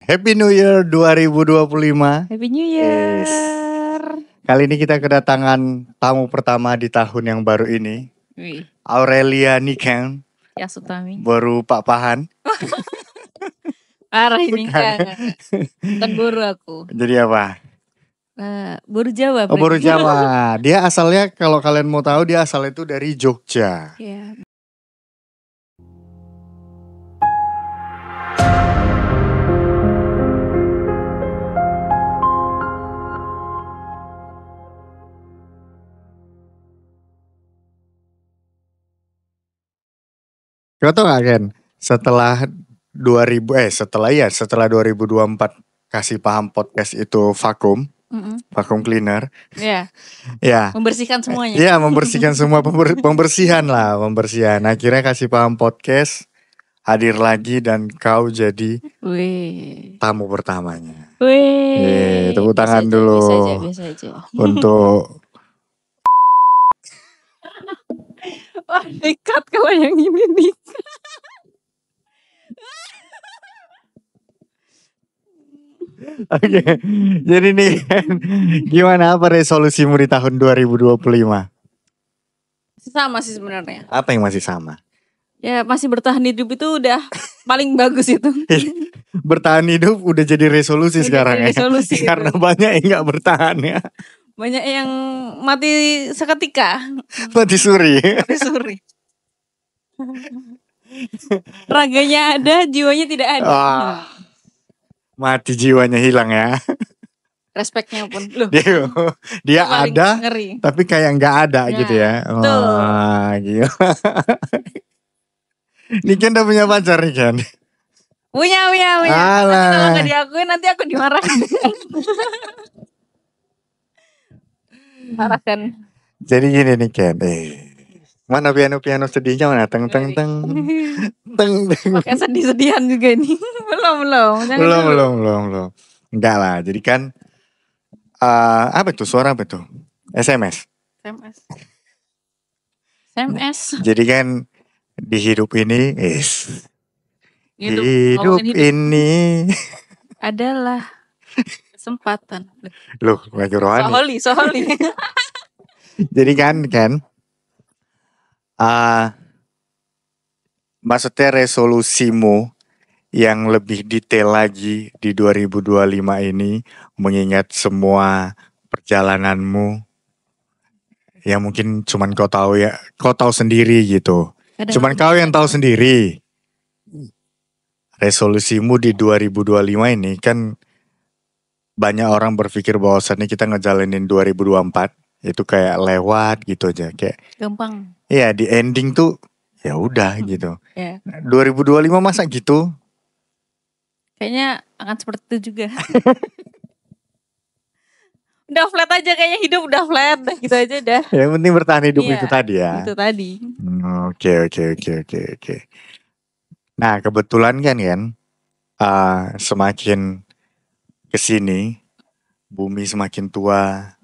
Happy New Year 2025. Happy New Year. Kali ini kita kedatangan tamu pertama di tahun yang baru ini. Wih, Aurelia Niken. ya Sutami. Baru Pak Pahan. Parah ini Bukan. enggak. Bukan baru aku. Jadi apa? Baru Jawa. Oh, baru Jawa. Dia asalnya, kalau kalian mau tahu, dia asal itu dari Jogja. Ya. Kau tau gak Ken? Setelah 2024 kasih paham podcast itu vakum cleaner. Ya, Ya. membersihkan semuanya. Iya, membersihkan semua pembersihan. Akhirnya kasih paham podcast hadir lagi dan kau jadi Wih. tamu pertamanya. Wih. Tepuk tangan dulu. Biasa aja. Untuk Wah, dekat kalau yang ini nih. Oke. Jadi nih gimana apa resolusimu di tahun 2025? Sama sih sebenarnya. Apa yang masih sama? Ya, masih bertahan hidup itu udah paling bagus itu. Bertahan hidup udah jadi resolusi Udah sekarang jadi resolusi ya. Karena banyak yang gak bertahan ya. Banyak yang mati seketika. Mati suri. Mati suri. Raganya ada, jiwanya tidak ada. Mati jiwanya hilang ya. Respeknya pun. Loh, dia paling ada ngeri. tapi kayak nggak ada Ya, gitu ya. betul. Wah, gila. Niken udah punya pacar nih Ken? Punya. Alah. Nanti kalau nggak diakuin nanti aku dimarahin. Marahkan. Jadi gini nih Ken. Mana piano sedihnya mana? Teng. Pakai sedih-sedihan juga ini. Belum. Jangan dulu. Belum. Enggak lah. Jadi kan apa tuh suara apa tuh? SMS. Jadi kan di hidup ini hidup ini adalah kesempatan. Loh, lagi rohani. Soholi. Jadi kan maksudnya resolusimu yang lebih detail lagi di 2025 ini, mengingat semua perjalananmu yang mungkin cuman kau tahu sendiri gitu. Cuman kau yang tahu sendiri. Resolusimu di 2025 ini kan banyak orang berpikir bahwasannya kita ngejalanin 2024 itu kayak lewat gitu aja, kayak gampang. Iya, di ending tuh ya udah gitu. Ya. 2025 masa gitu? Kayaknya akan seperti itu juga. Udah flat aja kayaknya, hidup udah flat gitu aja dah. Yang penting bertahan hidup Iya, itu tadi ya. Itu tadi. Oke. Nah, kebetulan kan semakin kesini bumi semakin tua,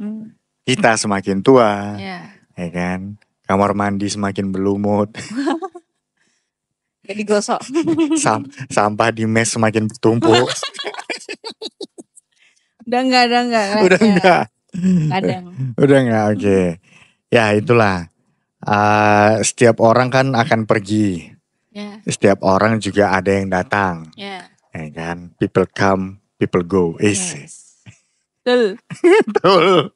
kita semakin tua, ya kan? Kamar mandi semakin berlumut. Kayak digosok. Sampah di mes semakin bertumpuk. Udah enggak. Udah enggak. Kadang. Udah enggak, oke. Ya itulah. Setiap orang kan akan pergi. Yeah. Setiap orang juga ada yang datang. Ya kan? People come, people go. Yes. Betul.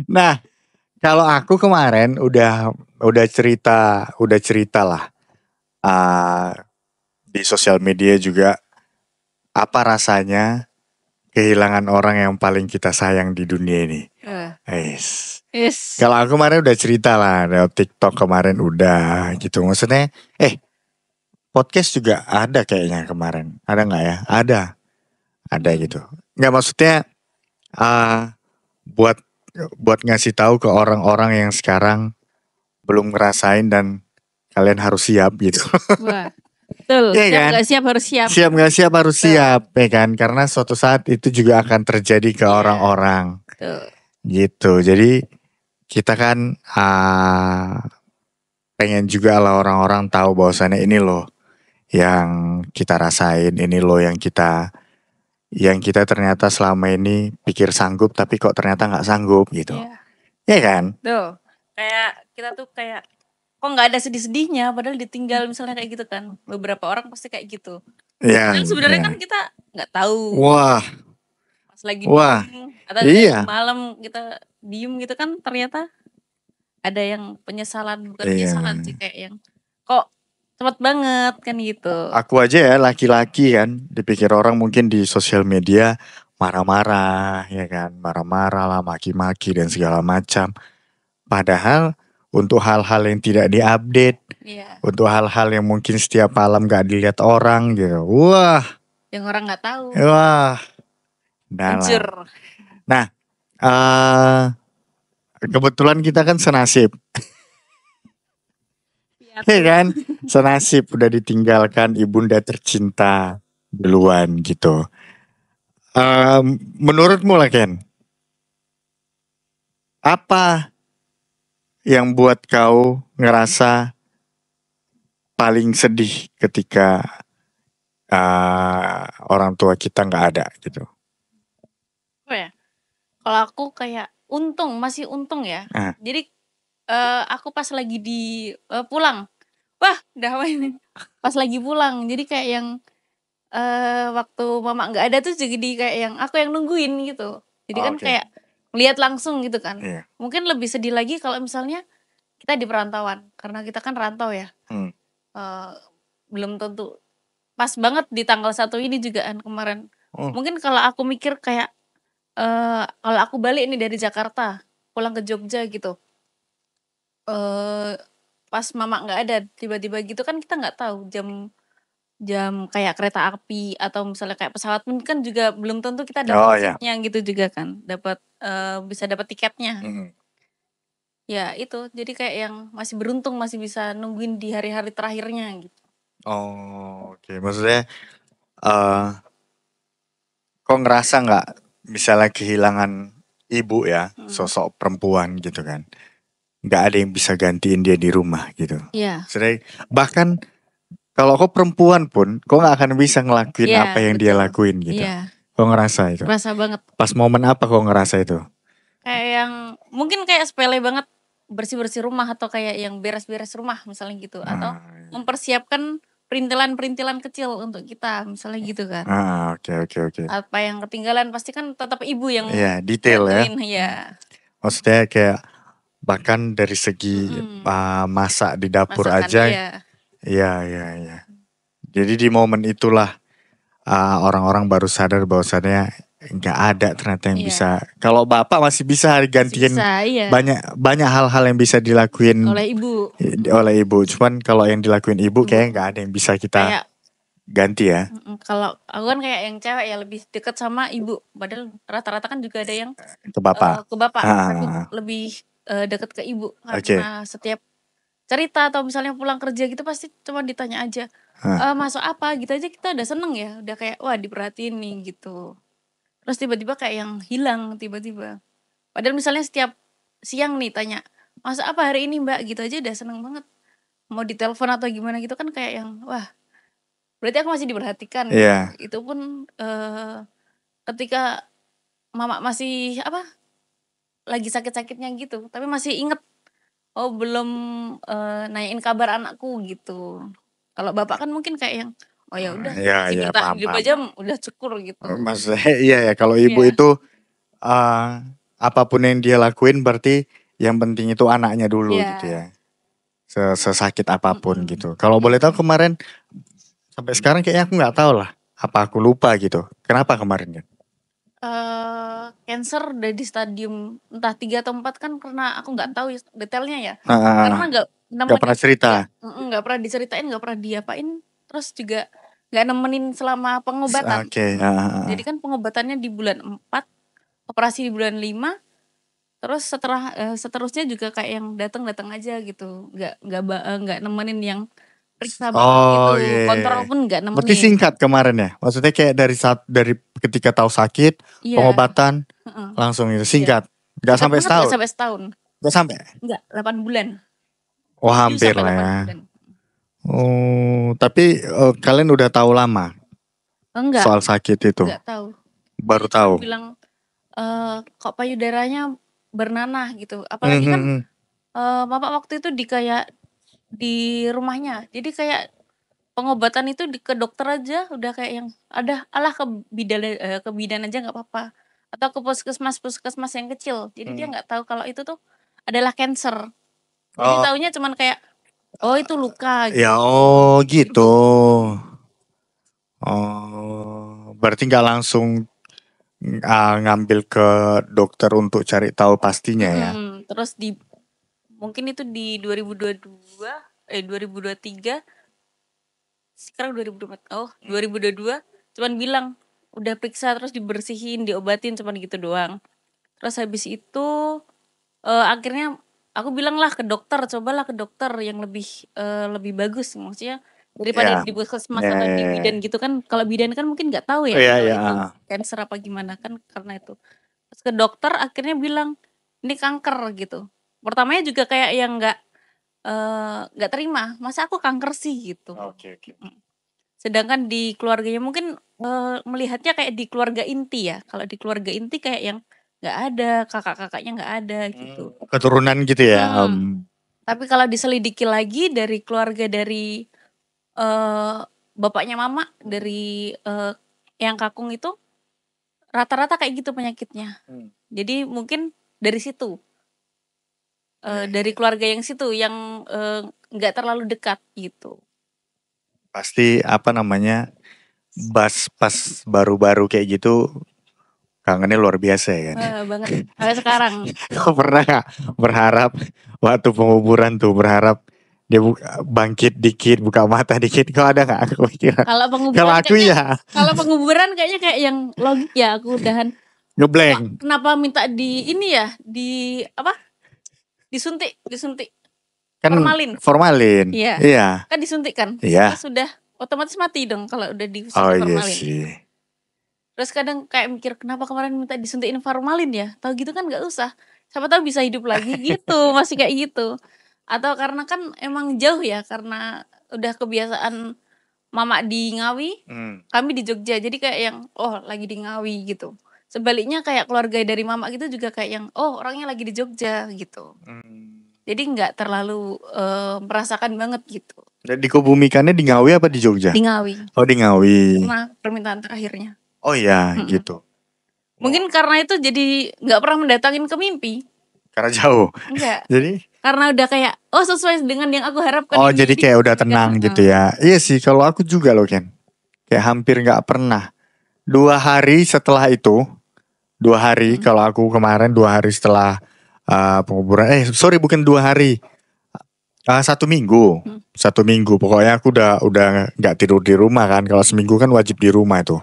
Nah, kalau aku kemarin udah cerita lah di sosial media juga apa rasanya kehilangan orang yang paling kita sayang di dunia ini. Yes. Kalau aku kemarin udah cerita lah, ada TikTok kemarin udah gitu. Maksudnya podcast juga ada kayaknya kemarin. Ada nggak ya? Ada gitu. Nggak, maksudnya buat ngasih tahu ke orang-orang yang sekarang belum ngerasain dan kalian harus siap gitu. Wah, betul. Ya Siap kan? gak siap harus siap. Siap nggak siap harus siap, ya kan? Karena suatu saat itu juga akan terjadi ke orang-orang. Betul. Gitu. Jadi kita kan pengen juga lah orang-orang tahu bahwasannya ini loh yang kita rasain, ini loh yang kita ternyata selama ini pikir sanggup tapi kok ternyata nggak sanggup gitu. Iya. Ya kan? Tuh, kayak kita tuh kayak kok nggak ada sedih-sedihnya padahal ditinggal misalnya kayak gitu kan. Beberapa orang pasti kayak gitu. Iya. Padahal sebenarnya Iya. kan kita nggak tahu. Wah, Pas lagi wah, diem atau iya. malam kita diem gitu kan ternyata ada yang penyesalan, bukan Iya. penyesalan sih, kayak yang kok cepet banget kan gitu. Aku aja ya laki-laki kan, dipikir orang mungkin di sosial media marah-marah, ya kan, marah-marah lah, maki-maki dan segala macam. Padahal untuk hal-hal yang tidak diupdate, Iya, untuk hal-hal yang mungkin setiap malam gak dilihat orang gitu, wah, yang orang nggak tahu. wah, Hancur. dalam. Nah, kebetulan kita kan senasib, Iya ya tuh. kan, senasib udah ditinggalkan ibunda tercinta duluan gitu. Menurutmu lah Ken, apa yang buat kau ngerasa paling sedih ketika orang tua kita nggak ada gitu? Apa ya? Kalau aku kayak masih untung ya. Ah. Jadi aku pas lagi di pulang, wah udah apa ini? Pas lagi pulang, jadi kayak yang waktu mama nggak ada tuh jadi kayak yang aku yang nungguin gitu. Jadi kan Oke. kayak lihat langsung gitu kan. Iya. Mungkin lebih sedih lagi kalau misalnya kita di perantauan, karena kita kan rantau ya. Belum tentu pas banget di tanggal 1 ini juga kan kemarin. Mungkin kalau aku mikir kayak kalau aku balik nih dari Jakarta pulang ke Jogja gitu, pas mama nggak ada tiba-tiba gitu kan kita nggak tahu jam kayak kereta api atau misalnya kayak pesawat pun kan juga belum tentu kita dapat seatnya gitu juga kan, bisa dapat tiketnya. Ya itu, jadi kayak yang masih beruntung masih bisa nungguin di hari-hari terakhirnya gitu. Oh, oke. Maksudnya kok ngerasa nggak misalnya kehilangan ibu ya, sosok perempuan gitu kan, nggak ada yang bisa gantiin dia di rumah gitu. Iya. Bahkan kalau kau perempuan pun, kau nggak akan bisa ngelakuin Iya, apa yang dia betul. lakuin gitu. Iya, Kau ngerasa itu? kerasa banget. Pas momen apa kau ngerasa itu? Kayak yang mungkin kayak sepele banget, bersih-bersih rumah atau kayak yang beres-beres rumah misalnya gitu, atau mempersiapkan perintilan-perintilan kecil untuk kita misalnya gitu kan. Oke. Apa yang ketinggalan pasti kan tetap ibu yang Iya, detail ya. bantuin, ya. Maksudnya kayak bahkan dari segi masak di dapur Masakan, aja. iya. Iya. Jadi di momen itulah orang-orang baru sadar bahwasannya nggak ada ternyata yang Iya. bisa. Kalau bapak masih bisa gantiin Bisa, iya. banyak hal-hal yang bisa dilakuin Oleh ibu. Cuman kalau yang dilakuin ibu kayak nggak ada yang bisa kita Kayak ganti ya. kalau aku kan kayak yang cewek ya lebih dekat sama ibu, padahal rata-rata kan juga ada yang Ke bapak. ke bapak, tapi Ah. lebih dekat ke ibu Oke. karena setiap cerita atau misalnya pulang kerja gitu pasti cuma ditanya aja masuk apa gitu aja kita udah seneng ya, udah kayak wah diperhatiin nih gitu. Terus tiba-tiba kayak yang hilang tiba-tiba, padahal misalnya setiap siang nih tanya masak apa hari ini mbak gitu aja udah seneng banget. Mau ditelepon atau gimana gitu kan kayak yang wah berarti aku masih diperhatikan. Iya. Itu pun ketika mama masih lagi sakit-sakitnya gitu, tapi masih inget belum nanyain kabar anakku gitu. Kalau bapak kan mungkin kayak yang oh ya udah masih bertahan hidup aja udah syukur gitu. Maksudnya iya ya, kalau ibu itu apapun yang dia lakuin berarti yang penting itu anaknya dulu gitu ya. Sesakit apapun gitu. Kalau boleh tahu kemarin sampai sekarang kayaknya aku nggak tahu lah. Apa aku lupa gitu. Kenapa kemarin kan? Cancer udah di stadium entah 3 atau 4 kan, karena aku nggak tahu detailnya ya. Karena nggak pernah cerita. Nggak pernah diceritain, nggak pernah diapain, terus juga nggak nemenin selama pengobatan. Jadi kan pengobatannya di bulan 4, operasi di bulan 5, terus seterusnya juga kayak yang datang aja gitu, nggak nemenin yang periksa banget gitu, kontrol pun nggak nemenin. Berarti singkat kemarin ya, maksudnya kayak dari ketika tahu sakit, pengobatan langsung itu singkat, nggak sampai setahun. Nggak sampai setahun. Nggak sampai. Nggak, 8 bulan. Oh hampir lah ya. Oh, tapi kalian udah tahu lama Enggak, soal sakit itu? enggak tahu. Baru Jadi cuma tahu. bilang kok payudaranya bernanah gitu. Apalagi kan Mhm. mama waktu itu di kayak di rumahnya. Jadi kayak pengobatan itu ke dokter aja udah kayak yang ada alah ke bidan aja nggak apa-apa. Atau ke puskesmas yang kecil. Jadi dia nggak tahu kalau itu tuh adalah cancer. Jadi Oh, taunya cuman kayak oh itu luka ya gitu. oh gitu. Mm-mm. Oh, berarti nggak langsung ngambil ke dokter untuk cari tahu pastinya ya? Mm-mm. Terus mungkin itu di 2022 2023 sekarang 2024 2022 cuman bilang udah periksa terus dibersihin diobatin cuman gitu doang. Terus habis itu akhirnya aku bilang lah ke dokter, cobalah ke dokter yang lebih bagus maksudnya daripada Ya, di puskesmas ya, atau ya, di bidan ya. gitu kan. Kalau bidan kan mungkin nggak tahu ya Iya, kalau iya. itu cancer apa gimana kan karena itu. Terus ke dokter akhirnya bilang ini kanker gitu. Pertamanya juga kayak yang nggak terima, masa aku kanker sih gitu. Oke, oke. Sedangkan di keluarganya mungkin melihatnya kayak di keluarga inti ya. Kalau di keluarga inti kayak yang nggak ada, kakak-kakaknya nggak ada gitu. Keturunan gitu ya. Tapi kalau diselidiki lagi dari keluarga dari bapaknya mama dari yang kakung itu rata-rata kayak gitu penyakitnya. Jadi mungkin dari situ, dari keluarga yang situ yang nggak terlalu dekat gitu. Pasti apa namanya, pas baru-baru kayak gitu kangennya luar biasa ya kan. Banget sampai sekarang. Kau pernah gak berharap waktu penguburan tuh berharap dia bangkit dikit, buka mata dikit, kau ada gak kepikiran? Kalau Kalau penguburan aku kayaknya ya kalau penguburan kayaknya kayak yang logik ya aku udahan. ngeblank. Kenapa minta di ini ya, di apa? Disuntik Kan formalin. formalin. Iya. Iya. Kan disuntik kan. Iya. Terus sudah otomatis mati dong kalau udah Oh disuntik iya formalin. sih. Terus kadang kayak mikir kenapa kemarin minta disuntikin formalin ya? Tahu gitu kan nggak usah. Siapa tahu bisa hidup lagi gitu, masih kayak gitu. Atau karena kan emang jauh ya karena udah kebiasaan mama di Ngawi, kami di Jogja. Jadi kayak yang oh lagi di Ngawi gitu. Sebaliknya kayak keluarga dari mama gitu juga kayak yang oh orangnya lagi di Jogja gitu. Jadi nggak terlalu merasakan banget gitu. Dan dikebumikannya di Ngawi apa di Jogja? Di Ngawi. Oh di Ngawi. Karena permintaan terakhirnya. Oh iya Mm-mm. gitu. Mungkin karena itu jadi nggak pernah mendatangin ke mimpi. Karena jauh. Enggak. Jadi Karena udah kayak oh sesuai dengan yang aku harapkan oh ini. jadi kayak udah Jadi kan, tenang gitu ya. Iya sih kalau aku juga loh Ken. Kayak hampir gak pernah. 2 hari setelah itu, 2 hari kalau aku kemarin 2 hari setelah penguburan. Sorry bukan 2 hari. 1 minggu. 1 minggu. Pokoknya aku udah nggak tidur di rumah kan. Kalau seminggu kan wajib di rumah itu.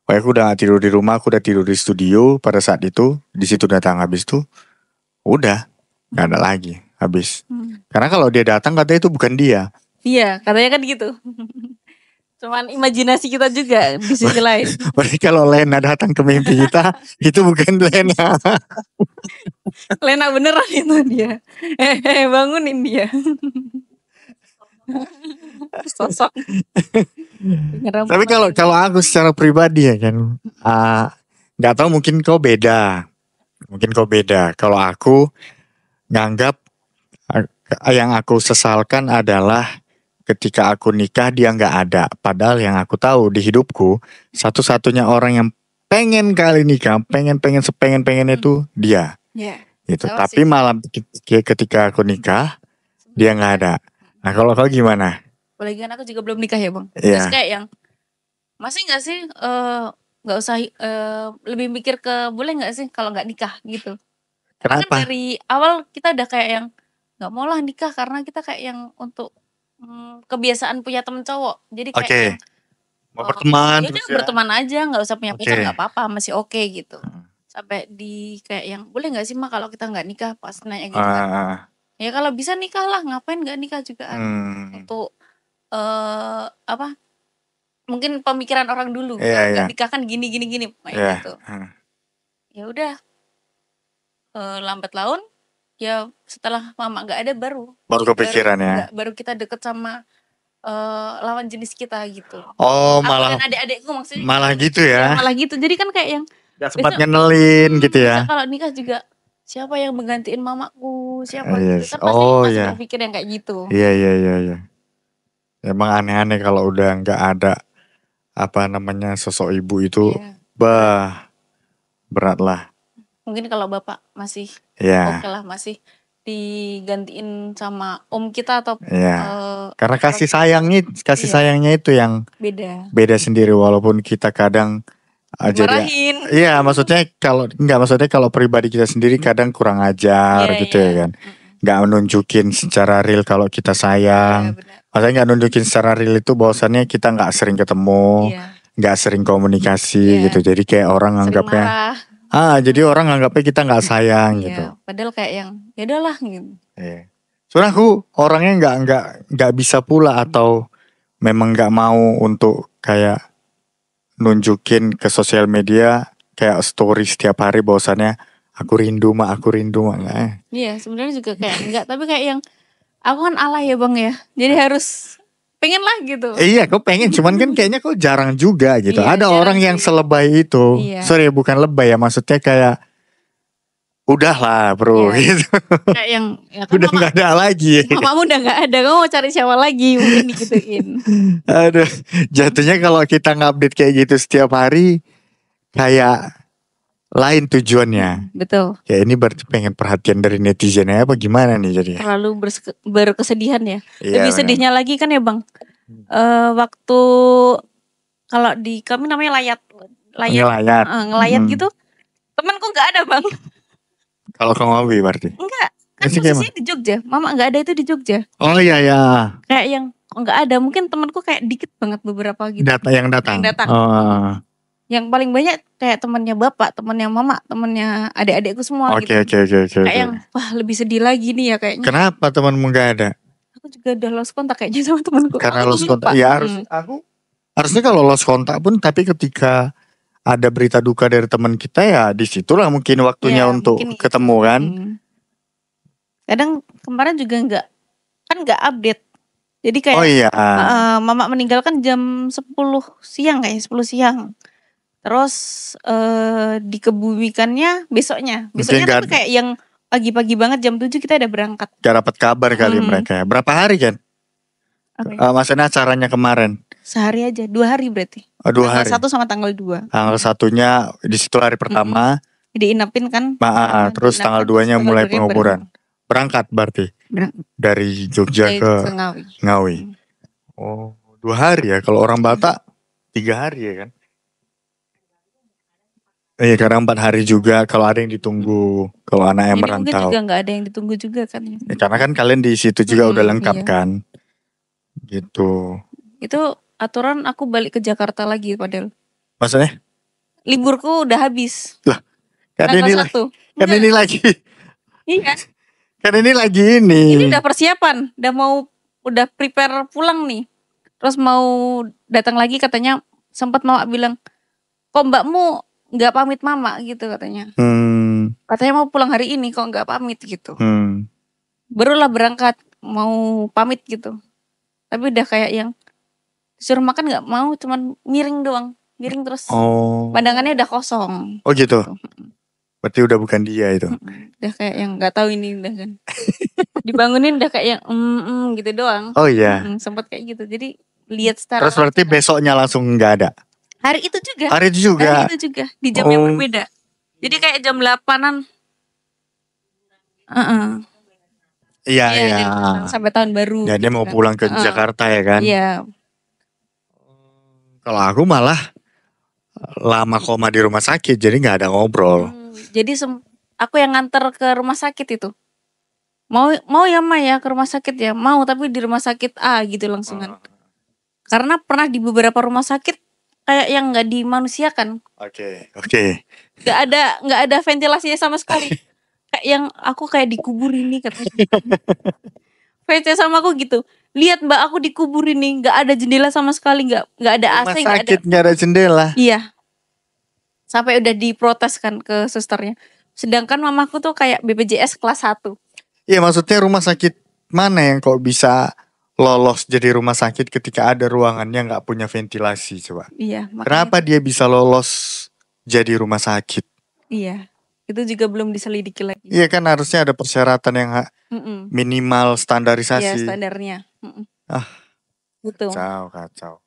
Pokoknya aku udah gak tidur di rumah. Aku udah tidur di studio pada saat itu. Di situ datang habis itu. Udah nggak ada lagi habis. Karena kalau dia datang katanya itu bukan dia. Iya, katanya kan gitu. Cuman imajinasi kita juga di sisi lain. Berarti kalau Lena datang ke mimpi kita itu bukan Lena. Lena beneran itu dia. Bangunin dia. Sosok. Tapi kalau aku secara pribadi ya kan, nggak tahu mungkin kau beda. Kalau aku nganggap yang aku sesalkan adalah ketika aku nikah dia nggak ada. Padahal yang aku tahu di hidupku satu-satunya orang yang pengen kali nikah, pengen sepengen itu dia. Gitu. Tapi malam ketika aku nikah dia nggak ada. Nah kalau kau gimana? Apalagi kan aku juga belum nikah ya bang. Iya. Terus kayak yang masih nggak sih nggak usah lebih mikir ke boleh nggak sih kalau nggak nikah gitu. Karena kan Kenapa? dari awal kita udah kayak yang nggak mau lah nikah karena kita kayak yang untuk kebiasaan punya temen cowok. Jadi kayak yang mau berteman ya udah terus ya. berteman aja nggak usah punya pacar Oke. nggak apa-apa masih oke gitu. Sampai di kayak yang boleh nggak sih mah kalau kita nggak nikah pas nanya gitu kan. Ya kalau bisa nikah lah ngapain nggak nikah juga untuk apa mungkin pemikiran orang dulu kalau nggak nikah kan gini kayak gitu. Ya udah lambat laun ya setelah mama nggak ada baru kepikiran ya. baru kita deket sama lawan jenis kita gitu. Oh, Aku malah dan adik-adikku maksudnya malah gitu ya ya. malah gitu. Jadi kan kayak yang Gak sempat besok ngenelin gitu besok ya. kalau nikah juga siapa yang menggantiin mamaku, siapa gitu. Yes. Kan pasti Oh masih ya. berpikir yang kayak gitu. Iya. Emang aneh-aneh kalau udah nggak ada apa namanya sosok ibu itu, Iya. bah berat lah. Mungkin kalau bapak masih Ya. oke lah, masih digantiin sama om kita atau Ya. Karena kasih orang tua. kasih Iya, sayangnya itu yang beda. beda sendiri walaupun kita kadang jadi Dimarahin. iya maksudnya kalau pribadi kita sendiri kadang kurang ajar Iya, gitu iya. ya kan. Nggak nunjukin secara real kalau kita sayang. Iya, benar. Maksudnya nggak nunjukin secara real itu bahwasannya kita nggak sering ketemu, Iya. nggak sering komunikasi Iya. gitu. Jadi kayak orang Sering anggapnya marah. jadi orang anggapnya kita nggak sayang Iya, gitu. padahal kayak yang ya udahlah gitu. Iya. Soalnya aku orangnya nggak bisa pula atau memang nggak mau untuk kayak nunjukin ke sosial media kayak story setiap hari bahwasannya aku rindu mak nggak. Iya, sebenarnya juga kayak enggak, tapi kayak yang aku kan alay ya bang ya, jadi harus pengen lah gitu. Iya, kau pengen, cuman kan kayaknya kau jarang juga gitu. Iya, Ada jarang orang yang sih. selebay itu. Iya. Sorry, bukan lebay ya, maksudnya kayak udahlah bro, Iya. gitu. Kayak yang ya kan Udah nggak ada lagi. mamamu udah nggak ada, kamu mau cari siapa lagi mungkin digituin. Aduh, jatuhnya kalau kita ngupdate kayak gitu setiap hari, kayak lain tujuannya. Betul. Ya ini berarti pengen perhatian dari netizen ya apa gimana nih jadi? Terlalu berkesedihan ya. Iya, Lebih benar. sedihnya lagi kan ya bang, waktu kalau di kami namanya Ngelayat. ngelayat gitu, temanku nggak ada bang. Kalau kau ngawi berarti? Enggak, kan Masih kayak posisinya di Jogja, mama nggak ada itu di Jogja. Oh iya ya. Kayak yang nggak ada, mungkin temanku kayak dikit banget beberapa gitu. Yang datang. Yang datang. Oh. Yang paling banyak kayak temannya bapak, temannya mama, temannya adik-adikku semua Oke. gitu. Kayak yang wah lebih sedih lagi nih ya kayaknya. Kenapa temanmu nggak ada? Aku juga udah lost kontak kayaknya sama temanku. Karena Aku lost lupa. kontak. Ya harusnya kalau lost kontak pun, tapi ketika ada berita duka dari teman kita ya disitulah mungkin waktunya Ya, untuk mungkin ketemu kan. Kadang kemarin juga nggak update. Jadi kayak Oh iya. mama meninggalkan jam 10 siang kayaknya 10 siang. Terus dikebumikannya besoknya. Besoknya Mungkin tapi kayak yang pagi-pagi banget jam 7 kita udah berangkat. Gak dapat kabar kali mereka. Berapa hari kan? Maksudnya acaranya kemarin? Sehari aja, 2 hari berarti. 2 hari. Tanggal 1 sama tanggal 2. Tanggal 1-nya di situ hari pertama. Diinapin kan? Terus tanggal 2-nya mulai penguburan. Berangkat berarti? Dari Jogja ke Ngawi. Oh, 2 hari ya. Kalau orang Batak 3 hari ya kan? Iya, kadang 4 hari juga kalau ada yang ditunggu. Kalau anak yang Ini merantau. mungkin juga gak ada yang ditunggu juga kan. Ya, karena kan kalian di situ juga udah lengkap iya. kan. Gitu. Itu aturan aku balik ke Jakarta lagi padahal. Maksudnya? Liburku udah habis. Lah, kan ini lagi. Iya. Kan ini lagi ini. Ini udah persiapan, udah prepare pulang nih. Terus mau datang lagi katanya, sempat mama bilang, kok mbakmu nggak pamit mama gitu katanya. Katanya mau pulang hari ini kok nggak pamit gitu. Barulah berangkat mau pamit gitu. Tapi udah kayak yang disuruh makan nggak mau, cuman miring doang, miring terus. Pandangannya udah kosong. Oh gitu. Berarti udah bukan dia itu. Udah kayak yang nggak tahu ini udah kan. Dibangunin udah kayak yang gitu doang. Oh iya. Sempat kayak gitu. Jadi lihat secara. Terus berarti besoknya langsung nggak ada. Hari itu juga. Hari itu juga. Di jam yang berbeda. Jadi kayak jam 8-an. Iya. Sampai tahun baru. Ya, dia mau pulang ke Jakarta ya kan. Iya. Kalau aku malah lama koma di rumah sakit, jadi nggak ada ngobrol. Jadi aku yang nganter ke rumah sakit itu. Mau ya Ma ya ke rumah sakit ya, mau tapi di rumah sakit A gitu langsungan. Karena pernah di beberapa rumah sakit kayak yang nggak dimanusiakan. Oke. Nggak ada ventilasinya sama sekali. Kayak yang aku kayak dikuburin nih katanya. VC sama aku gitu. Lihat mbak aku dikuburin nih, nggak ada jendela sama sekali, nggak ada AC, nggak ada jendela. Iya. Sampai udah diprotes kan ke susternya. Sedangkan mamaku tuh kayak BPJS kelas 1. Iya, maksudnya rumah sakit mana yang kok bisa lolos jadi rumah sakit ketika ada ruangannya nggak punya ventilasi coba? Iya, Kenapa makanya. dia bisa lolos jadi rumah sakit? Iya, itu juga belum diselidiki lagi. Iya kan harusnya ada persyaratan yang minimal Iya, standarisasi. standarnya. Betul. Kacau.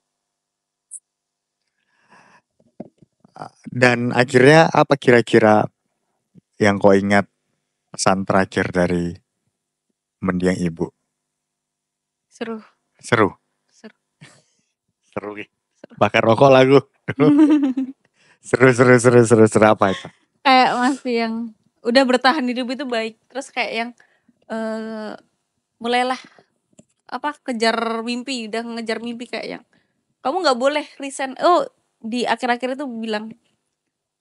Dan akhirnya apa kira-kira yang kau ingat pesan terakhir dari mendiang ibu? Seru. Bakar rokok lagu. Seru apa itu? Kayak masih yang udah bertahan hidup itu baik. Terus kayak yang mulailah kejar mimpi, udah ngejar mimpi kayak yang kamu nggak boleh resign. Di akhir-akhir itu bilang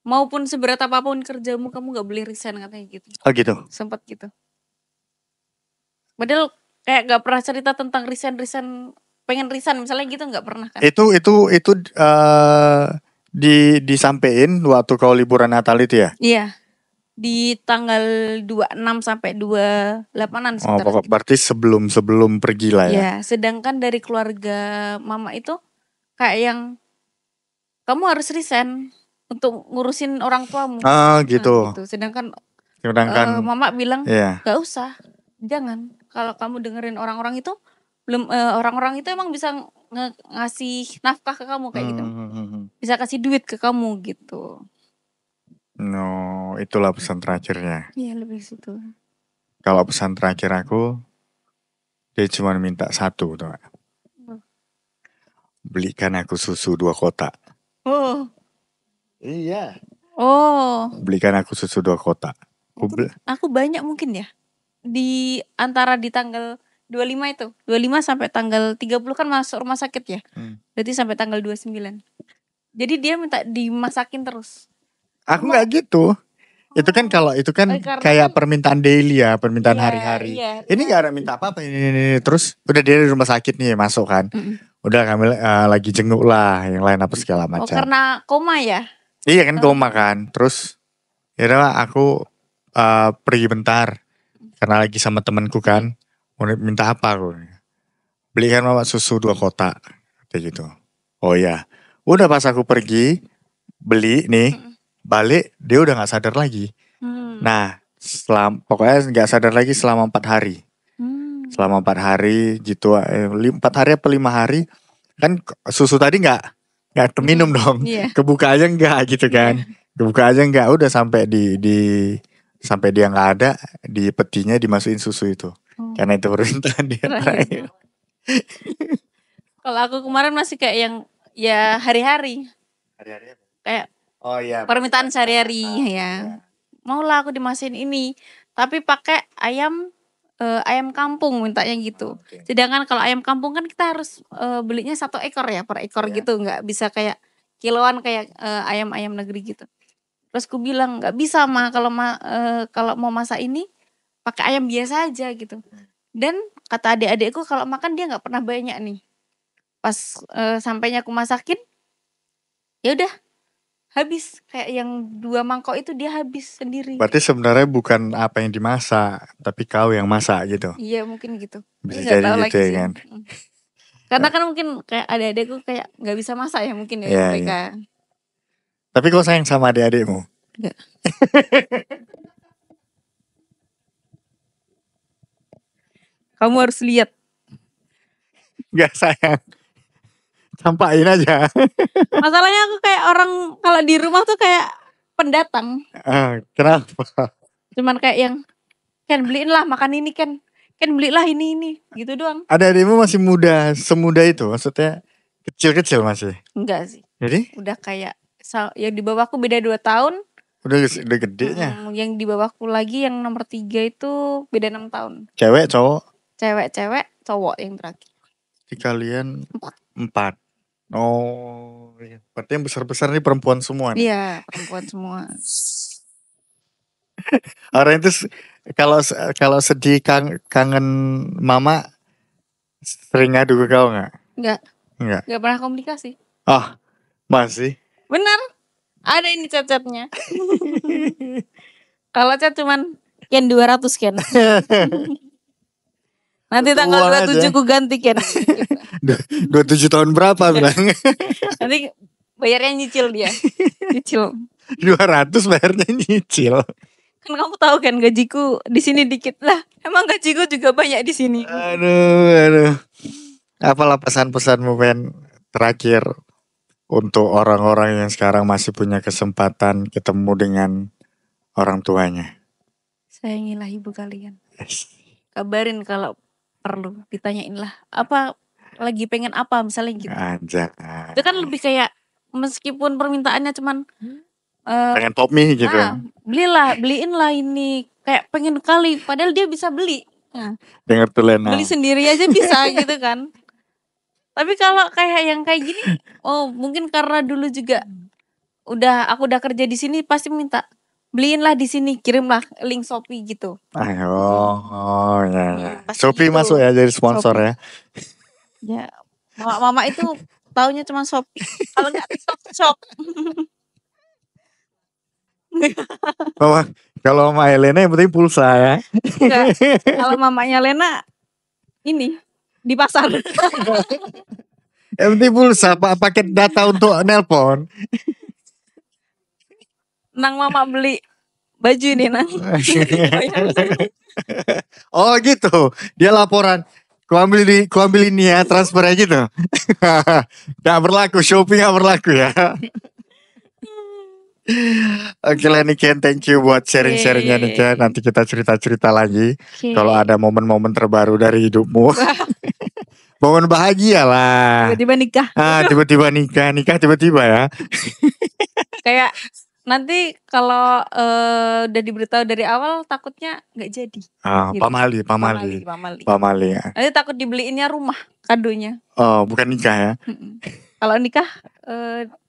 maupun seberat apapun kerjamu kamu nggak boleh resign, katanya gitu. Oh gitu. Sempat gitu. Padahal kayak nggak pernah cerita tentang resign, pengen resign misalnya gitu, nggak pernah kan? Itu disampein waktu kau liburan Natal itu ya? Iya. Di tanggal 26 sampai 28-an sekitar. Berarti sebelum pergi lah ya. Iya, sedangkan dari keluarga mama itu kayak yang kamu harus resign untuk ngurusin orang tuamu. Gitu. Sedangkan mama bilang gak usah, jangan. Kalau kamu dengerin orang-orang itu, belum orang-orang itu emang bisa ngasih nafkah ke kamu kayak gitu. Bisa kasih duit ke kamu gitu. No, itulah pesan terakhirnya. Iya, lebih situ. Kalau pesan terakhir aku, dia cuma minta satu, tuh. Belikan aku susu 2 kotak. Oh. Iya. Oh. Belikan aku susu 2 kotak. Aku banyak mungkin ya. Di antara di tanggal 25 itu. 25 sampai tanggal 30 kan masuk rumah sakit ya. Berarti sampai tanggal 29. Jadi dia minta dimasakin terus. Aku nggak gitu. Itu kan kayak permintaan daily ya, permintaan hari-hari. Iya, ini nggak ada minta apa-apa ini. Terus udah dia di rumah sakit nih masuk kan. Udah kami lagi jenguk lah, yang lain apa segala macam. Karena koma ya? Iya kan koma kan. Terus ya udah aku pergi bentar karena lagi sama temanku kan. Mau minta apa aku? Belikan mama susu 2 kotak kayak gitu. Oh ya, udah pas aku pergi beli nih. Balik dia udah nggak sadar lagi. Nah pokoknya nggak sadar lagi selama 4 hari. Selama 4 hari gitu, 4 hari apa 5 hari kan susu tadi nggak terminum dong. Kebuka aja nggak gitu kan. Kebuka aja nggak, udah sampai sampai dia nggak ada, di petinya dimasukin susu itu. Karena itu permintaan dia. Kalau aku kemarin masih kayak yang ya hari-hari. Hari-hari apa? Kayak oh iya, permintaan sehari-hari ya. Maulah aku dimasakin ini, tapi pakai ayam kampung mintanya gitu. Sedangkan kalau ayam kampung kan kita harus belinya 1 ekor ya, per ekor gitu, nggak bisa kayak kiloan kayak ayam-ayam negeri gitu. Terus aku bilang nggak bisa mah, kalau mau masak ini pakai ayam biasa aja gitu. Dan kata adik-adikku kalau makan dia nggak pernah banyak nih. Pas sampainya aku masakin, ya udah habis, kayak yang 2 mangkok itu dia habis sendiri. Berarti sebenarnya bukan apa yang dimasak, tapi kau yang masak gitu. Iya mungkin gitu. Bisa jadi gitu ya kan. Karena kan mungkin kayak adik-adikku kayak nggak bisa masak ya mungkin ya mereka. Iya. Tapi kau sayang sama adik-adikmu? Enggak. Kamu harus lihat. Gak sayang. Sampain aja. Masalahnya aku kayak orang kalau di rumah tuh kayak pendatang. Kenapa? Cuman kayak yang Ken beliin lah makan ini Ken belilah ini gitu doang. Adik-adikmu masih muda, semuda itu maksudnya kecil-kecil masih? Enggak sih. Jadi? Udah kayak yang di bawahku beda 2 tahun. Udah gedenya. Yang di bawahku lagi yang nomor 3 itu beda 6 tahun. Cewek cowok? Cewek cowok yang terakhir. Di kalian 4. Oh, berarti yang besar-besar ini perempuan semua nih? Iya, perempuan semua. Orang itu kalau sedih kangen mama sering ngadu ke kau nggak? Nggak pernah komunikasi. Oh, masih? Benar, ada ini chat-chatnya. Kalau chat cuman Ken 200 Ken. Nanti tanggal 27 ku ganti Ken. 27 tahun berapa bilang? Nanti bayarnya nyicil dia. Nyicil. 200 bayarnya nyicil. Kan kamu tahu kan gajiku di sini dikit lah. Emang gajiku juga banyak di sini. Aduh. Apalah pesan-pesanmu Ben terakhir untuk orang-orang yang sekarang masih punya kesempatan ketemu dengan orang tuanya? Sayangilah ibu kalian. Yes. Kabarin kalau perlu, ditanyain lah apa lagi pengen apa misalnya gitu. Anjay. Itu kan lebih kayak meskipun permintaannya cuman pengen pop mie gitu. Beliin lah ini, kayak pengen kali padahal dia bisa beli. Dengar tuh Lena. Beli sendiri aja bisa gitu kan. Tapi kalau kayak yang kayak gini, mungkin karena dulu juga aku udah kerja di sini pasti minta beliin lah di sini, kirimlah link Shopee gitu. Ya. Shopee gitu. Masuk ya jadi sponsor Shopee. Ya. Mama itu taunya cuma Shopee. Kalau nggak TikTok. Kalau Mama Elena yang penting pulsa ya. Enggak. Kalau mamanya Lena ini di pasar. Yang penting pulsa, paket data untuk nelpon. Nang mama beli baju nih Nang. Oh gitu. Dia laporan. Ku ambil ini ya, transfernya gitu. Gak berlaku, Shopee gak berlaku ya. Oke lah Niken, thank you buat sharing-sharingnya Niken. Nanti kita cerita-cerita lagi kalau ada momen-momen terbaru dari hidupmu. Momen bahagia lah. Tiba-tiba nikah. Tiba-tiba nikah tiba-tiba ya. Kayak nanti kalau udah diberitahu dari awal takutnya nggak jadi. Gitu. Pamali. Ya. Nanti takut dibeliinnya rumah kadonya. Oh, bukan nikah ya? Kalau nikah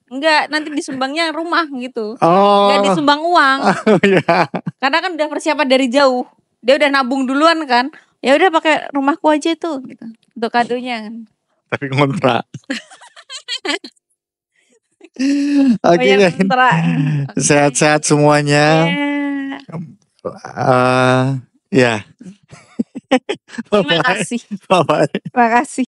enggak, nanti disumbangnya rumah gitu. Enggak disumbang uang. Yeah. Karena kan udah persiapan dari jauh. Dia udah nabung duluan kan. Ya udah pakai rumahku aja tuh gitu. Untuk kadonya kan. Tapi kontrak. Oke. Sehat-sehat semuanya. Ya. Terima kasih. Bye-bye. Terima kasih.